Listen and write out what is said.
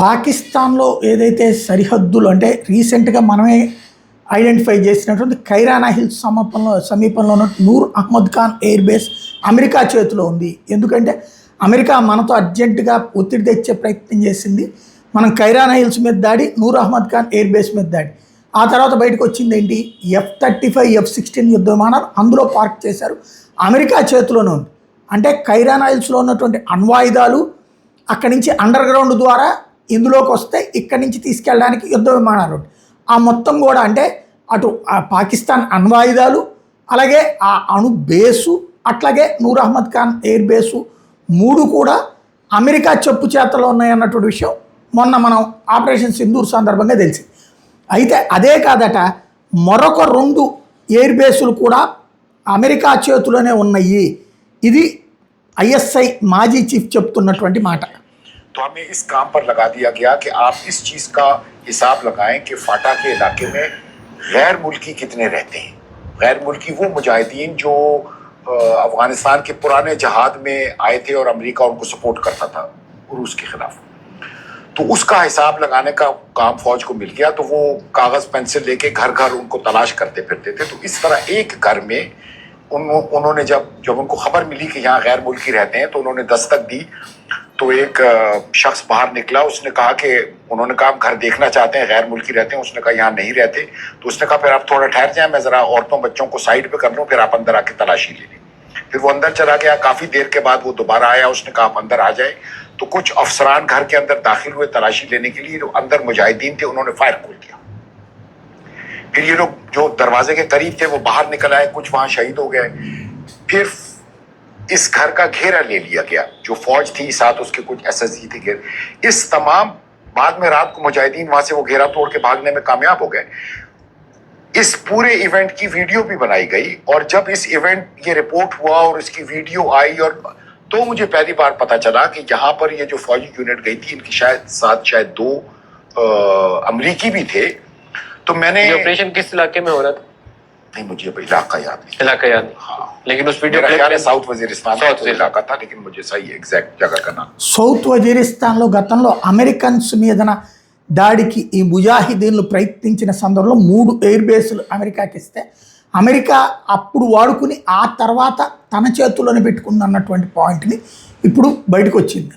పాకిస్తాన్‌లో ఏదైతే సరిహద్దులు అంటే రీసెంట్‌గా మనమే ఐడెంటిఫై చేసినటువంటి కైరానా హిల్స్ సమీపంలో ఉన్న Noor Ahmad Khan air base America చేతిలో ఉంది. ఎందుకంటే అమెరికా మనతో అర్జెంటుగా ఒత్తిడి తెచ్చే ప్రయత్నం చేసింది. మనం కైరానా హిల్స్ మీద దాడి, నూర్ అహ్మద్ ఖాన్ ఎయిర్ బేస్ మీద దాడి. ఆ తర్వాత బయటకు వచ్చిందేంటి, F-35, F-16 యుద్ధ విమానాలు అందులో పార్క్ చేశారు. అమెరికా చేతిలోనే ఉంది. అంటే కైరానా హిల్స్లో ఉన్నటువంటి అణ్వాయుధాలు అక్కడి నుంచి అండర్ గ్రౌండ్ ద్వారా ఇందులోకి వస్తే ఇక్కడి నుంచి తీసుకెళ్ళడానికి యుద్ధ విమానాలు. ఆ మొత్తం కూడా అంటే అటు పాకిస్తాన్ అణ్వాయుధాలు, అలాగే ఆ అణు బేసు, అట్లాగే నూర్ అహ్మద్ ఖాన్ ఎయిర్ బేసు, మూడు కూడా అమెరికా చెప్పు చేతలో ఉన్నాయన్నటువంటి విషయం మొన్న మనం ఆపరేషన్ సింధూర్ సందర్భంగా తెలిసింది. అయితే అదే కాదట, మరొక 2 ఎయిర్ బేసులు కూడా అమెరికా చేతిలోనే ఉన్నాయి. ఇది ఐఎస్ఐ మాజీ చీఫ్ చెప్తున్నటువంటి మాట. तो हमें इस काम पर लगा दिया गया कि आप इस चीज का हिसाब लगाएं कि फाटा के इलाके में गैर मुल्की कितने रहते हैं। गैर मुल्की वो मुजाहिदीन जो अफगानिस्तान के पुराने जहाद में आए थे और अमेरिका उनको सपोर्ट करता था रूस के खिलाफ, तो उसका हिसाब लगाने का काम फौज को मिल गया। तो वो कागज पेंसिल लेके घर घर उनको तलाश करते फिरते थे। तो इस तरह एक घर में उन्होंने जब उनको खबर मिली कि यहाँ गैर मुल्की रहते हैं तो उन्होंने दस्तक दी। तो एक शख्स बाहर निकला, उसने कहा कि उन्होंने कहा हम घर देखना चाहते हैं, गैर मुल्की रहते हैं। उसने कहा यहाँ नहीं रहते। तो उसने कहा फिर आप थोड़ा ठहर जाए, मैं जरा औरतों बच्चों को साइड पे कर लूँ, फिर आप अंदर आके तलाशी ले लें। फिर वो अंदर चला गया। काफी देर के बाद वो दोबारा आया, उसने कहा आप अंदर आ जाए। तो कुछ अफसरान घर के अंदर दाखिल हुए तलाशी लेने के लिए। जो अंदर मुजाहिदीन थे उन्होंने फायर खोल दिया। फिर ये लोग जो दरवाजे के करीब थे वो बाहर निकल आए, कुछ वहां शहीद हो गए। फिर इस घर का घेरा ले लिया गया, जो फौज थी साथ उसके कुछ एसएसजी थे घेर। इस तमाम बाद में रात को मुजाहिदीन वहां से वो घेरा तोड़ के भागने में कामयाब हो गए। इस पूरे इवेंट की वीडियो भी बनाई गई, और जब इस इवेंट ये रिपोर्ट हुआ और इसकी वीडियो आई, और तो मुझे पहली बार पता चला कि यहाँ पर ये जो फौजी यूनिट गई थी इनकी शायद 2 अमरीकी भी थे। तो मैंने ऑपरेशन किस इलाके में हो रहा था? नहीं, मुझे इलाका याद नहीं। इलाका याद नहीं। हाँ, लेकिन उस वीडियो मेरा ख्याल है साउथ वजीरिस्तान का इलाका था, लेकिन मुझे सही एग्जैक्ट जगह का नाम। సౌత్ వజీరిస్తాన్లో గతంలో అమెరికన్స్ మీదన దాడికి ఈ ముజాహిదీన్లు ప్రయత్నించిన సందర్భంలో 3 ఎయిర్ బేస్లు అమెరికాకి ఇస్తే అమెరికా అప్పుడు వాడుకుని ఆ తర్వాత తన చేతుల్లోనే పెట్టుకుందన్నటువంటి పాయింట్ని ఇప్పుడు బయటకు వచ్చింది.